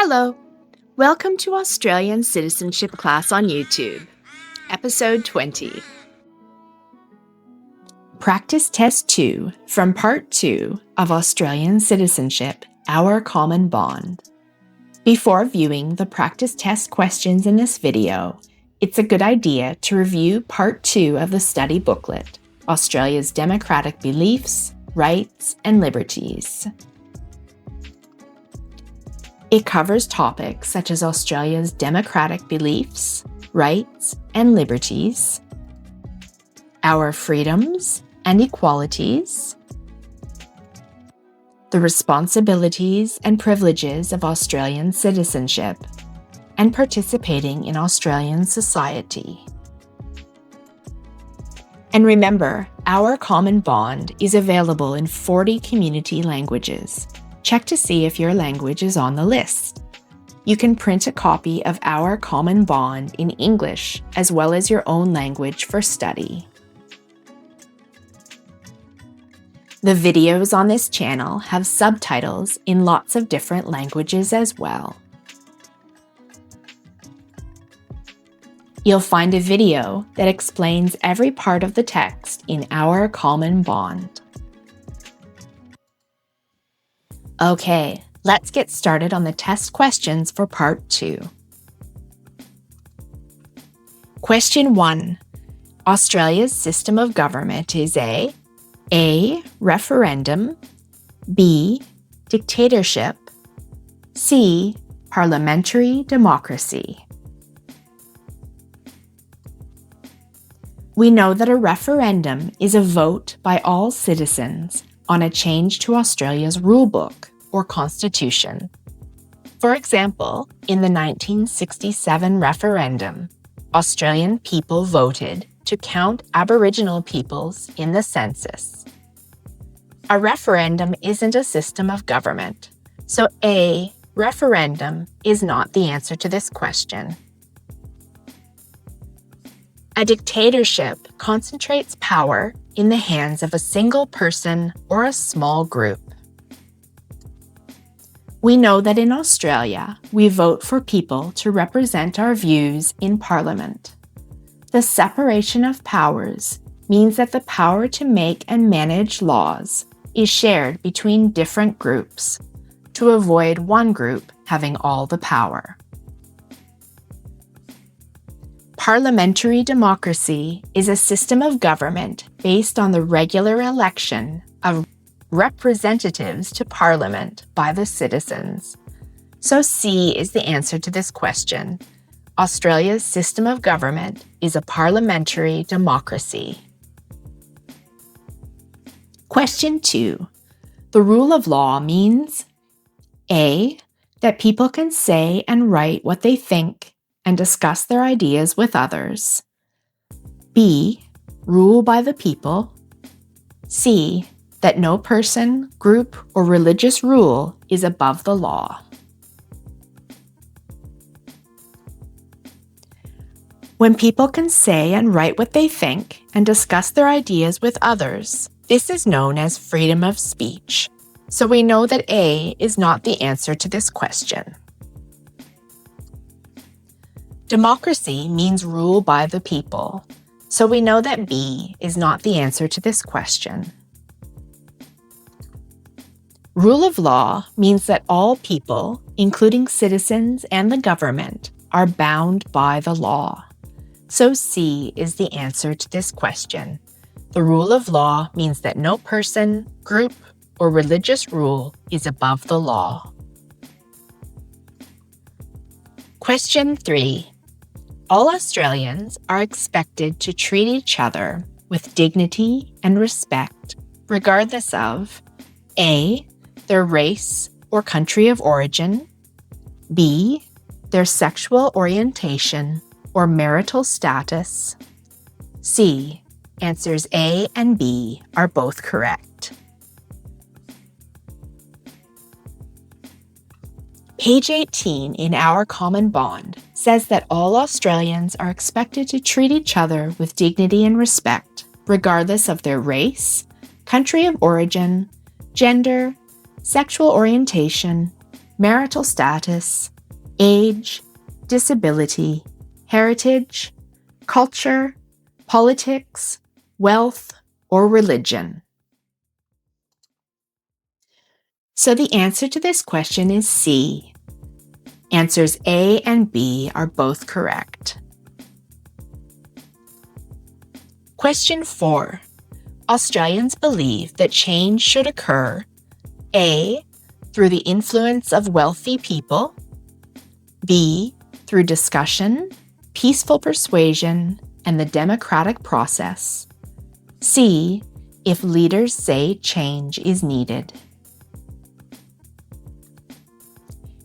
Hello! Welcome to Australian Citizenship class on YouTube, Episode 20. Practice Test 2 from Part 2 of Australian Citizenship, Our Common Bond. Before viewing the practice test questions in this video, it's a good idea to review Part 2 of the study booklet, Australia's Democratic Beliefs, Rights and Liberties. It covers topics such as Australia's democratic beliefs, rights and liberties, our freedoms and equalities, the responsibilities and privileges of Australian citizenship, and participating in Australian society. And remember, Our Common Bond is available in 40 community languages. Check to see if your language is on the list. You can print a copy of Our Common Bond in English as well as your own language for study. The videos on this channel have subtitles in lots of different languages as well. You'll find a video that explains every part of the text in Our Common Bond. Okay, let's get started on the test questions for Part 2. Question 1. Australia's system of government is A. Referendum, B. Dictatorship, C. Parliamentary democracy. We know that a referendum is a vote by all citizens on a change to Australia's rulebook or constitution. For example, in the 1967 referendum, Australian people voted to count Aboriginal peoples in the census. A referendum isn't a system of government, so A, referendum, is not the answer to this question. A dictatorship concentrates power in the hands of a single person or a small group. We know that in Australia, we vote for people to represent our views in Parliament. The separation of powers means that the power to make and manage laws is shared between different groups to avoid one group having all the power. Parliamentary democracy is a system of government based on the regular election of representatives to Parliament by the citizens. So C is the answer to this question. Australia's system of government is a parliamentary democracy. Question 2. The rule of law means A. That people can say and write what they think and discuss their ideas with others. B. Rule by the people. C. That no person, group, or religious rule is above the law. When people can say and write what they think and discuss their ideas with others, this is known as freedom of speech. So we know that A is not the answer to this question. Democracy means rule by the people, so we know that B is not the answer to this question. Rule of law means that all people, including citizens and the government, are bound by the law. So C is the answer to this question. The rule of law means that no person, group, or religious rule is above the law. Question 3. All Australians are expected to treat each other with dignity and respect, regardless of A. Their race or country of origin, B. Their sexual orientation or marital status, C. Answers A and B are both correct. Page 18 in Our Common Bond says that all Australians are expected to treat each other with dignity and respect, regardless of their race, country of origin, gender, sexual orientation, marital status, age, disability, heritage, culture, politics, wealth, or religion? So the answer to this question is C. Answers A and B are both correct. Question 4. Australians believe that change should occur A. Through the influence of wealthy people, B. Through discussion, peaceful persuasion, and the democratic process, C. If leaders say change is needed.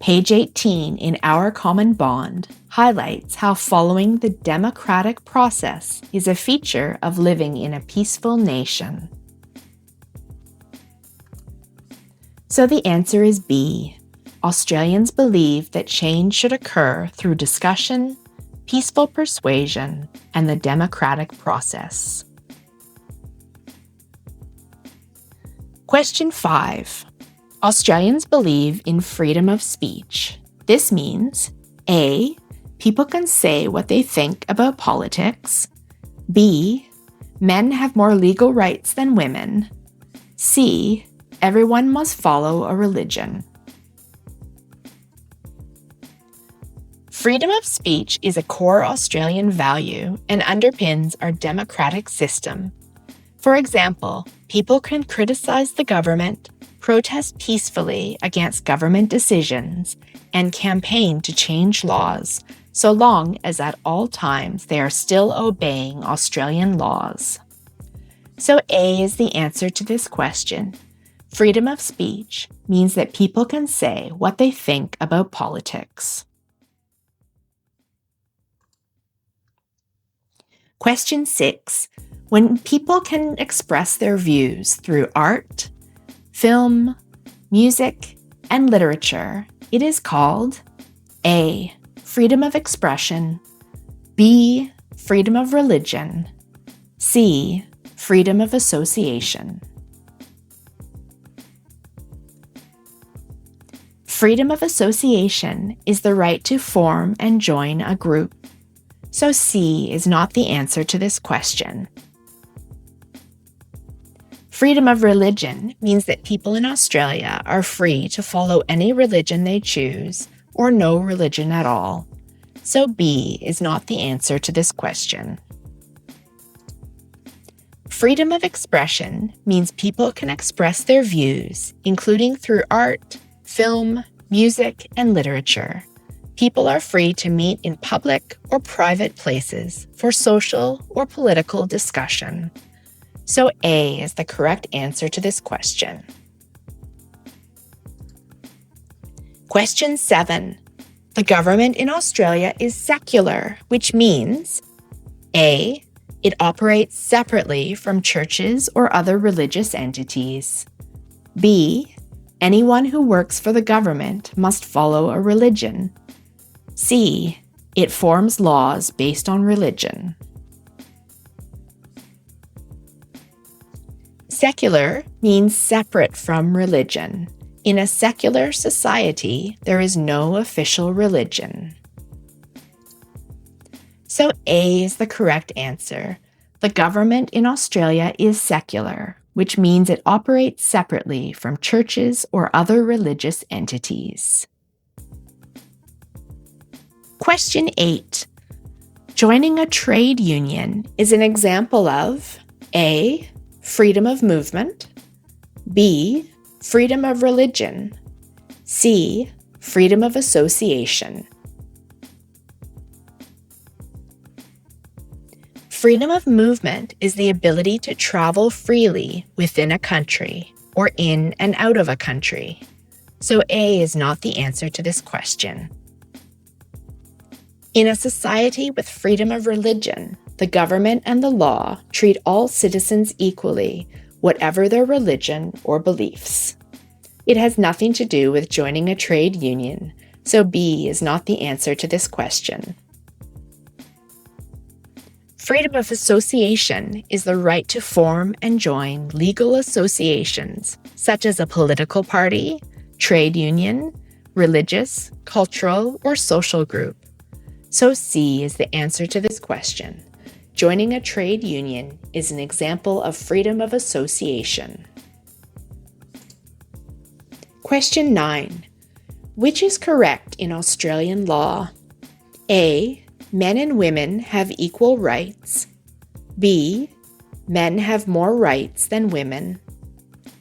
Page 18 in Our Common Bond highlights how following the democratic process is a feature of living in a peaceful nation. So the answer is B. Australians believe that change should occur through discussion, peaceful persuasion, and the democratic process. Question 5. Australians believe in freedom of speech. This means A. People can say what they think about politics. B. Men have more legal rights than women. C. Everyone must follow a religion. Freedom of speech is a core Australian value and underpins our democratic system. For example, people can criticize the government, protest peacefully against government decisions, and campaign to change laws, so long as at all times they are still obeying Australian laws. So A is the answer to this question. Freedom of speech means that people can say what they think about politics. Question 6. When people can express their views through art, film, music, and literature, it is called A. Freedom of expression, B. Freedom of religion, C. Freedom of association. Freedom of association is the right to form and join a group. So C is not the answer to this question. Freedom of religion means that people in Australia are free to follow any religion they choose or no religion at all. So B is not the answer to this question. Freedom of expression means people can express their views, including through art, film, music, and literature. People are free to meet in public or private places for social or political discussion. So A is the correct answer to this question. Question 7. The government in Australia is secular, which means A. It operates separately from churches or other religious entities. B. Anyone who works for the government must follow a religion. C. It forms laws based on religion. Secular means separate from religion. In a secular society, there is no official religion. So A is the correct answer. The government in Australia is secular, which means it operates separately from churches or other religious entities. Question 8. Joining a trade union is an example of A. Freedom of movement, B. Freedom of religion, C. Freedom of association. Freedom of movement is the ability to travel freely within a country or in and out of a country. So A is not the answer to this question. In a society with freedom of religion, the government and the law treat all citizens equally, whatever their religion or beliefs. It has nothing to do with joining a trade union, so B is not the answer to this question. Freedom of association is the right to form and join legal associations, such as a political party, trade union, religious, cultural, or social group. So C is the answer to this question. Joining a trade union is an example of freedom of association. Question 9. Which is correct in Australian law? A. Men and women have equal rights. B. Men have more rights than women.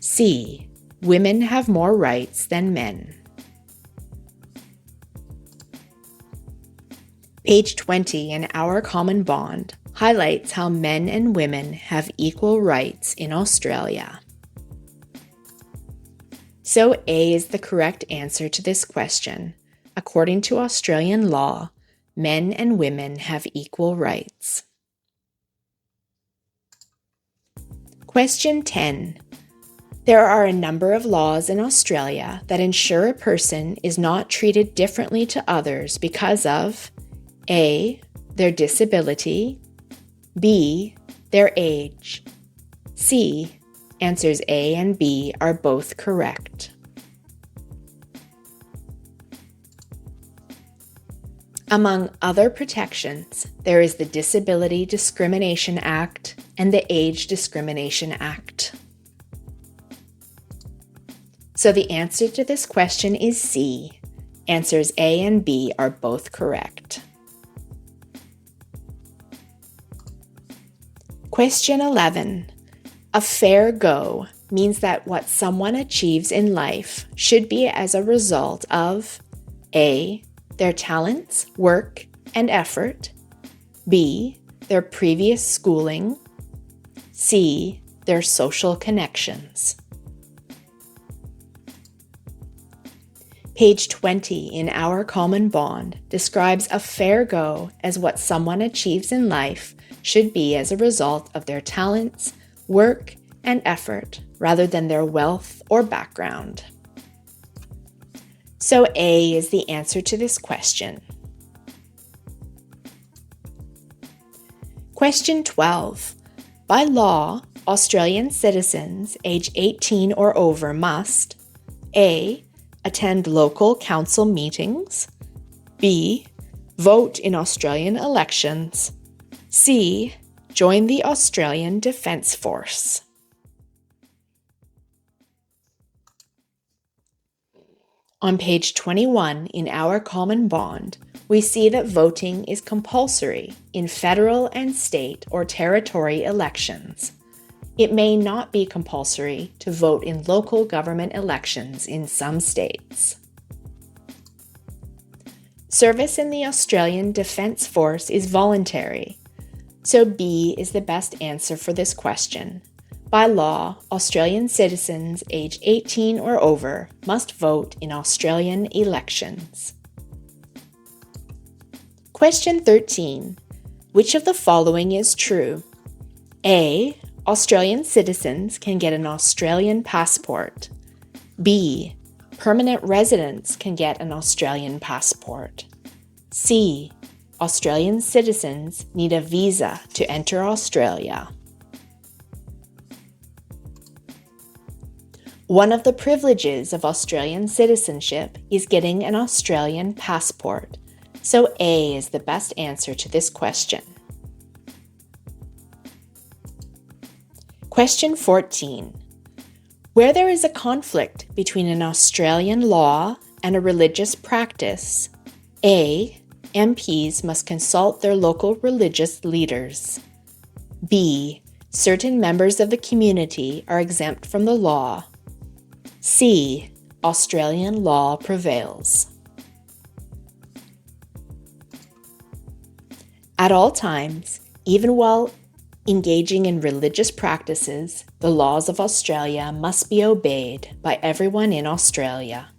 C. Women have more rights than men. Page 20 in Our Common Bond highlights how men and women have equal rights in Australia. So A is the correct answer to this question. According to Australian law, men and women have equal rights. Question 10. There are a number of laws in Australia that ensure a person is not treated differently to others because of A. Their disability. B. Their age. C. Answers A and B are both correct. Among other protections, there is the Disability Discrimination Act and the Age Discrimination Act. So the answer to this question is C. Answers A and B are both correct. Question 11. A fair go means that what someone achieves in life should be as a result of A. Their talents, work, and effort. B. Their previous schooling. C. Their social connections. Page 20 in Our Common Bond describes a fair go as what someone achieves in life should be as a result of their talents, work, and effort rather than their wealth or background. So A is the answer to this question. Question 12. By law, Australian citizens age 18 or over must A. Attend local council meetings. B. Vote in Australian elections. C. Join the Australian Defence Force. On page 21 in Our Common Bond, we see that voting is compulsory in federal and state or territory elections. It may not be compulsory to vote in local government elections in some states. Service in the Australian Defence Force is voluntary, so B is the best answer for this question. By law, Australian citizens age 18 or over must vote in Australian elections. Question 13. Which of the following is true? A. Australian citizens can get an Australian passport. B. Permanent residents can get an Australian passport. C. Australian citizens need a visa to enter Australia. One of the privileges of Australian citizenship is getting an Australian passport, so A is the best answer to this question. Question 14. Where there is a conflict between an Australian law and a religious practice, A. MPs must consult their local religious leaders. B. Certain members of the community are exempt from the law. C. Australian law prevails. At all times, even while engaging in religious practices, the laws of Australia must be obeyed by everyone in Australia.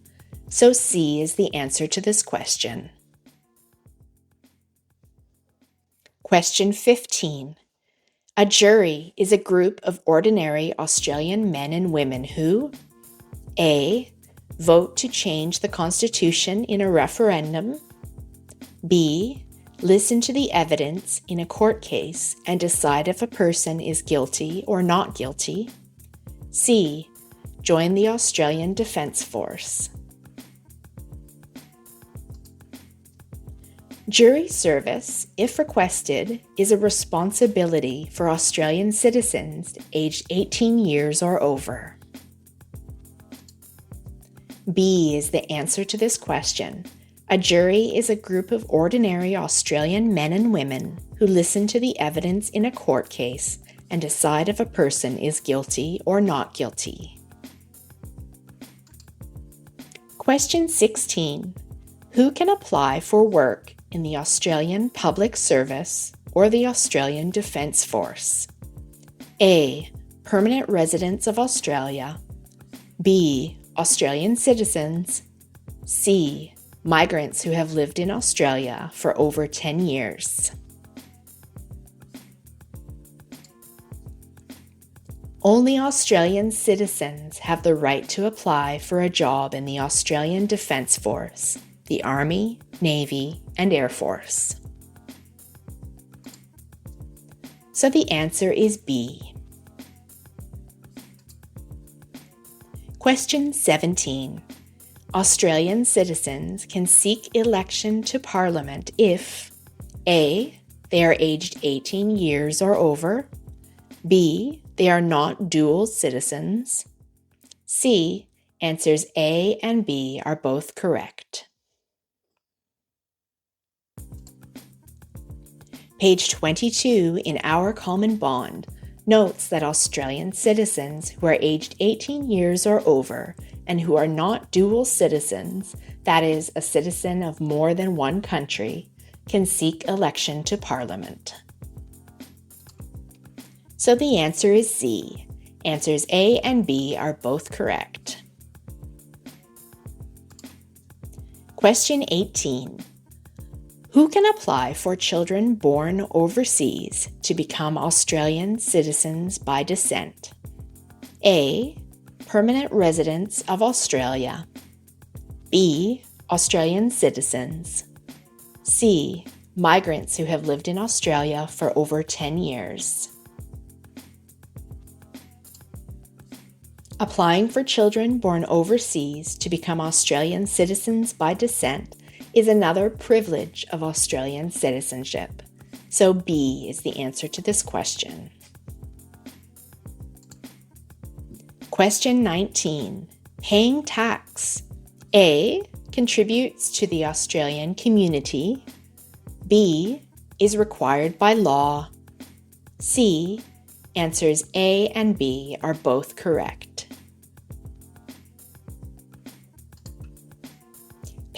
So C is the answer to this question. Question 15. A jury is a group of ordinary Australian men and women who A. Vote to change the Constitution in a referendum. B. Listen to the evidence in a court case and decide if a person is guilty or not guilty. C. Join the Australian Defence Force. Jury service, if requested, is a responsibility for Australian citizens aged 18 years or over. B is the answer to this question. A jury is a group of ordinary Australian men and women who listen to the evidence in a court case and decide if a person is guilty or not guilty. Question 16. Who can apply for work in the Australian Public Service or the Australian Defence Force? A. Permanent residents of Australia. B. Australian citizens. C. Migrants who have lived in Australia for over 10 years. Only Australian citizens have the right to apply for a job in the Australian Defence Force, the Army, Navy, and Air Force. So the answer is B. Question 17. Australian citizens can seek election to Parliament if A. They are aged 18 years or over. B. They are not dual citizens. C. Answers A and B are both correct. Page 22 in Our Common Bond notes that Australian citizens who are aged 18 years or over and who are not dual citizens, that is, a citizen of more than one country, can seek election to Parliament. So the answer is C. Answers A and B are both correct. Question 18. Who can apply for children born overseas to become Australian citizens by descent? A. Permanent residents of Australia. B. Australian citizens. C. Migrants who have lived in Australia for over 10 years. Applying for children born overseas to become Australian citizens by descent is another privilege of Australian citizenship. So B is the answer to this question. Question 19. Paying tax. A. Contributes to the Australian community. B. Is required by law. C. Answers A and B are both correct.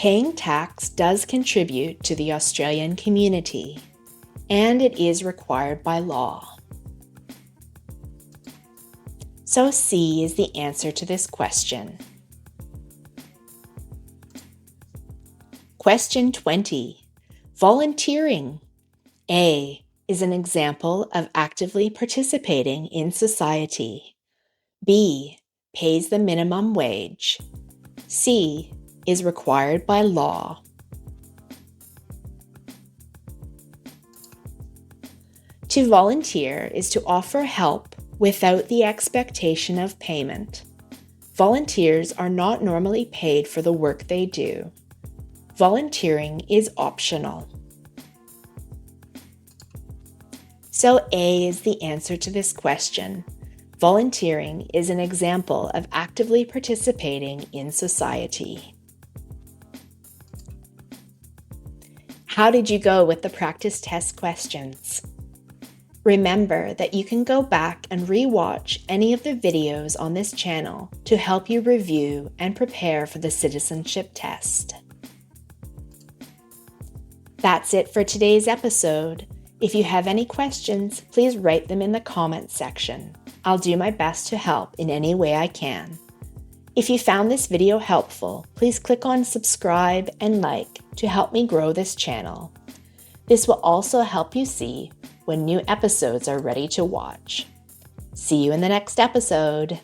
Paying tax does contribute to the Australian community, and it is required by law. So C is the answer to this question. Question 20. Volunteering. A is an example of actively participating in society. B pays the minimum wage. C is required by law. To volunteer is to offer help without the expectation of payment. Volunteers are not normally paid for the work they do. Volunteering is optional. So A is the answer to this question. Volunteering is an example of actively participating in society. How did you go with the practice test questions? Remember that you can go back and re-watch any of the videos on this channel to help you review and prepare for the citizenship test. That's it for today's episode. If you have any questions, please write them in the comments section. I'll do my best to help in any way I can. If you found this video helpful, please click on subscribe and like to help me grow this channel. This will also help you see when new episodes are ready to watch. See you in the next episode.